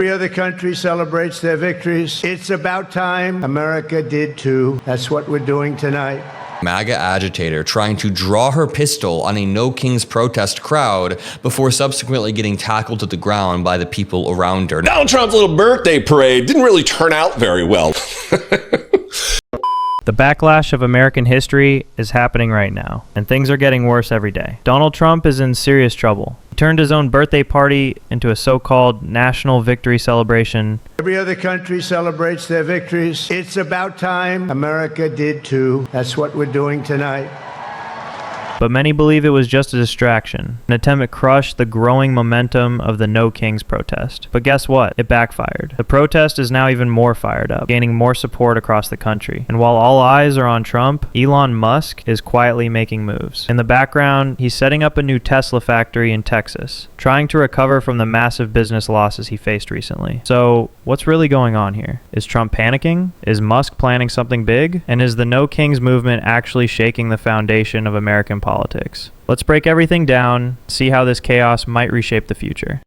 Every other country celebrates their victories. It's about time America did too. That's what we're doing tonight. MAGA agitator trying to draw her pistol on a No Kings protest crowd before subsequently getting tackled to the ground by the people around her. Donald Trump's little birthday parade didn't really turn out very well. The backlash of American history is happening right now, and things are getting worse every day. Donald Trump is in serious trouble. He turned his own birthday party into a so-called national victory celebration. Every other country celebrates their victories. It's about time America did too. That's what we're doing tonight. But many believe it was just a distraction, an attempt to crush the growing momentum of the No Kings protest. But guess what? It backfired. The protest is now even more fired up, gaining more support across the country. And while all eyes are on Trump, Elon Musk is quietly making moves. In the background, he's setting up a new Tesla factory in Texas, trying to recover from the massive business losses he faced recently. So, what's really going on here? Is Trump panicking? Is Musk planning something big? And is the No Kings movement actually shaking the foundation of American politics? Let's break everything down, see how this chaos might reshape the future.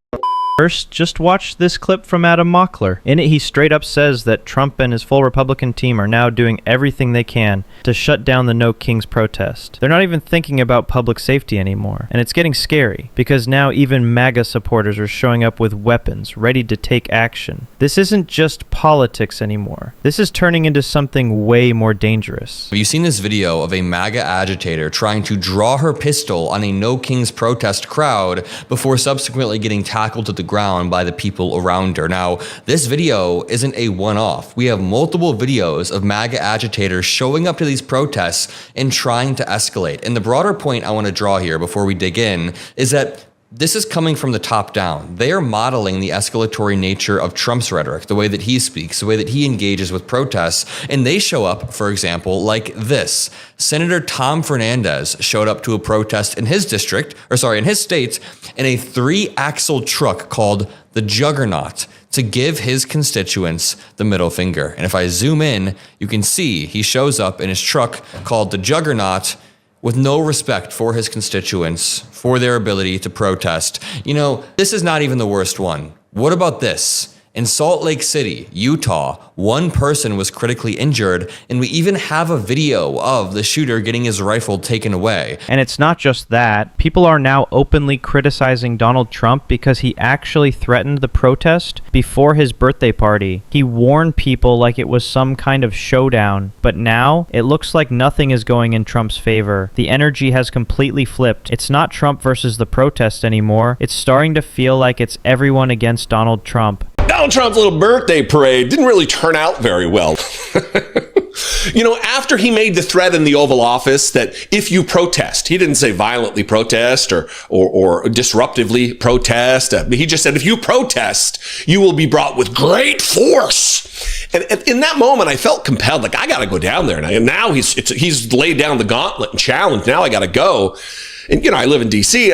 First, just watch this clip from Adam Mockler. In it, he straight up says that Trump and his full Republican team are now doing everything they can to shut down the No Kings protest. They're not even thinking about public safety anymore. And it's getting scary, because now even MAGA supporters are showing up with weapons, ready to take action. This isn't just politics anymore. This is turning into something way more dangerous. Have you seen this video of a MAGA agitator trying to draw her pistol on a No Kings protest crowd before subsequently getting tackled to the ground by the people around her? Now, this video isn't a one-off. We have multiple videos of MAGA agitators showing up to these protests and trying to escalate. And the broader point I want to draw here before we dig in is that this is coming from the top down. They are modeling the escalatory nature of Trump's rhetoric, the way that he speaks, the way that he engages with protests, and they show up, for example, like this. Senator Tom Fernandez showed up to a protest in his district, in his state, in a 3-axle truck called the Juggernaut to give his constituents the middle finger. And if I zoom in, you can see he shows up in his truck called the Juggernaut with no respect for his constituents, for their ability to protest. You know, this is not even the worst one. What about this? In Salt Lake City, Utah, one person was critically injured, and we even have a video of the shooter getting his rifle taken away. And it's not just that. People are now openly criticizing Donald Trump because he actually threatened the protest before his birthday party. He warned people like it was some kind of showdown. But now, it looks like nothing is going in Trump's favor. The energy has completely flipped. It's not Trump versus the protest anymore. It's starting to feel like it's everyone against Donald Trump. Donald Trump's little birthday parade didn't really turn out very well. You know, after he made the threat in the Oval Office that if you protest, he didn't say violently protest or disruptively protest. He just said, if you protest, you will be brought with great force. And in that moment, I felt compelled, like, I got to go down there. And now he's laid down the gauntlet and challenged. Now I got to go. And, you know, I live in D.C.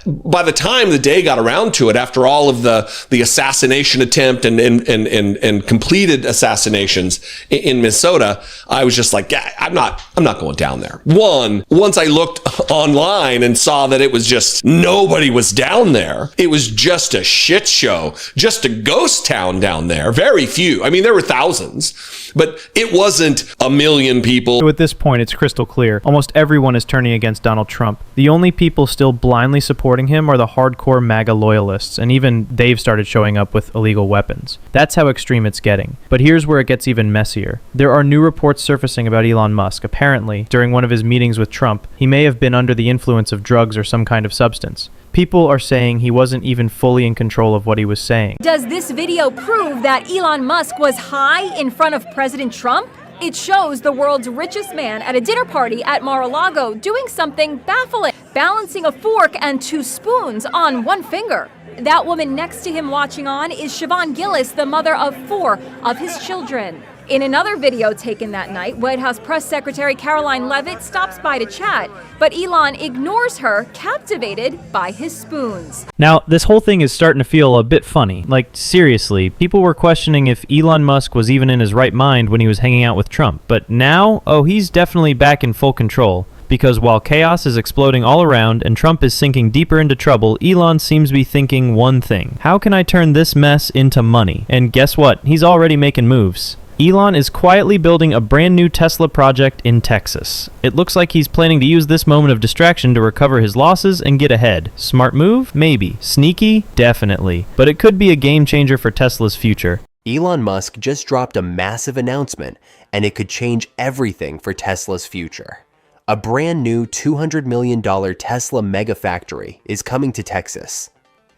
By the time the day got around to it, after all of the assassination attempt and completed assassinations in Minnesota, I was just like, yeah, I'm not going down there. Once I looked online and saw that it was just nobody was down there. It was just a shit show, just a ghost town down there. Very few. I mean, there were thousands, but it wasn't a million people. So at this point, it's crystal clear. Almost everyone is turning against Donald Trump. The only people still blindly supporting him are the hardcore MAGA loyalists, and even they've started showing up with illegal weapons. That's how extreme it's getting. But here's where it gets even messier. There are new reports surfacing about Elon Musk. Apparently, during one of his meetings with Trump, he may have been under the influence of drugs or some kind of substance. People are saying he wasn't even fully in control of what he was saying. Does this video prove that Elon Musk was high in front of President Trump? It shows the world's richest man at a dinner party at Mar-a-Lago doing something baffling, balancing a fork and 2 spoons on one finger. That woman next to him watching on is Siobhan Gillis, the mother of 4 of his children. In another video taken that night, White House Press Secretary Caroline Leavitt stops by to chat, but Elon ignores her, captivated by his spoons. Now, this whole thing is starting to feel a bit funny. Like, seriously, people were questioning if Elon Musk was even in his right mind when he was hanging out with Trump. But now, oh, he's definitely back in full control. Because while chaos is exploding all around and Trump is sinking deeper into trouble, Elon seems to be thinking one thing: how can I turn this mess into money? And guess what? He's already making moves. Elon is quietly building a brand new Tesla project in Texas. It looks like he's planning to use this moment of distraction to recover his losses and get ahead. Smart move? Maybe. Sneaky? Definitely. But it could be a game changer for Tesla's future. Elon Musk just dropped a massive announcement, and it could change everything for Tesla's future. A brand new $200 million Tesla mega factory is coming to Texas.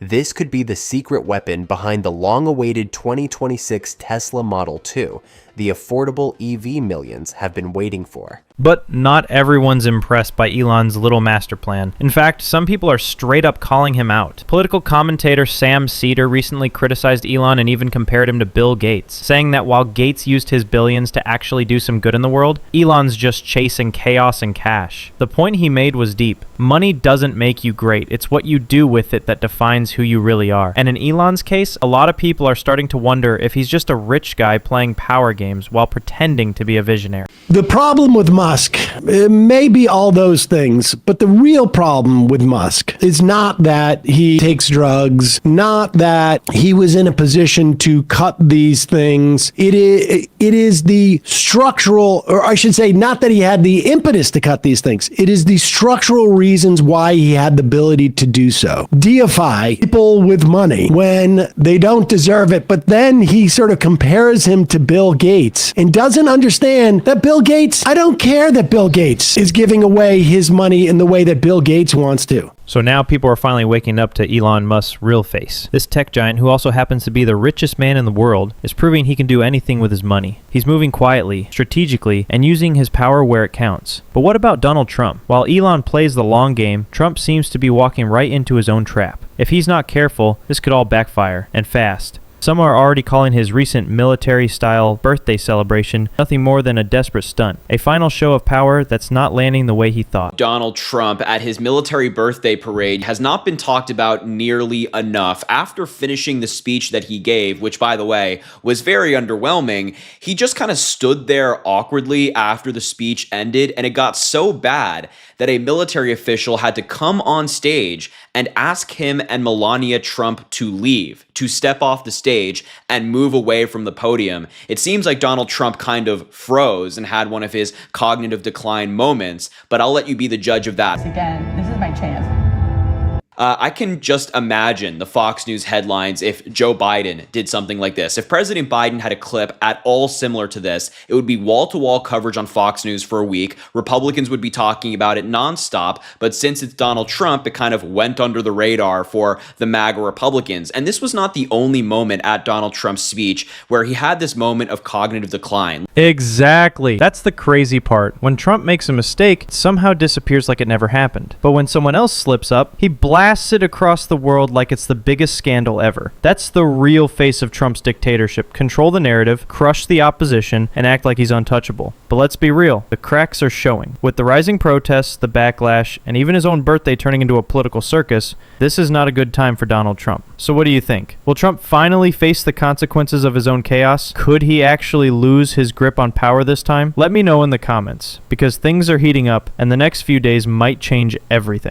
This could be the secret weapon behind the long-awaited 2026 Tesla Model 2, the affordable EV millions have been waiting for. But not everyone's impressed by Elon's little master plan. In fact, some people are straight up calling him out. Political commentator Sam Seder recently criticized Elon and even compared him to Bill Gates, saying that while Gates used his billions to actually do some good in the world, Elon's just chasing chaos and cash. The point he made was deep. Money doesn't make you great. It's what you do with it that defines who you really are. And in Elon's case, a lot of people are starting to wonder if he's just a rich guy playing power games while pretending to be a visionary. The problem with Musk may be all those things, but the real problem with Musk is not that he takes drugs, not that he was in a position to cut these things. It is the structural, or I should say, not that he had the impetus to cut these things. It is the structural reasons why he had the ability to do so. Deify people with money when they don't deserve it, but then he sort of compares him to Bill Gates and doesn't understand that Bill Gates, I don't care that Bill Gates is giving away his money in the way that Bill Gates wants to. So now people are finally waking up to Elon Musk's real face. This tech giant, who also happens to be the richest man in the world, is proving he can do anything with his money. He's moving quietly, strategically, and using his power where it counts. But what about Donald Trump? While Elon plays the long game, Trump seems to be walking right into his own trap. If he's not careful, this could all backfire, and fast. Some are already calling his recent military-style birthday celebration nothing more than a desperate stunt, a final show of power that's not landing the way he thought. Donald Trump at his military birthday parade has not been talked about nearly enough. After finishing the speech that he gave, which by the way was very underwhelming, he just kind of stood there awkwardly after the speech ended, and it got so bad that a military official had to come on stage and ask him and Melania Trump to leave, to step off the stage and move away from the podium. It seems like Donald Trump kind of froze and had one of his cognitive decline moments, but I'll let you be the judge of that. Again, this is my chance. I can just imagine the Fox News headlines if Joe Biden did something like this. If President Biden had a clip at all similar to this, it would be wall-to-wall coverage on Fox News for a week. Republicans would be talking about it nonstop, but since it's Donald Trump, it kind of went under the radar for the MAGA Republicans. And this was not the only moment at Donald Trump's speech where he had this moment of cognitive decline. Exactly. That's the crazy part. When Trump makes a mistake, it somehow disappears like it never happened. But when someone else slips up, he blasts it across the world like it's the biggest scandal ever. That's the real face of Trump's dictatorship. Control the narrative, crush the opposition, and act like he's untouchable. But let's be real, the cracks are showing. With the rising protests, the backlash, and even his own birthday turning into a political circus, this is not a good time for Donald Trump. So what do you think? Will Trump finally face the consequences of his own chaos? Could he actually lose his grip on power this time? Let me know in the comments, because things are heating up, and the next few days might change everything.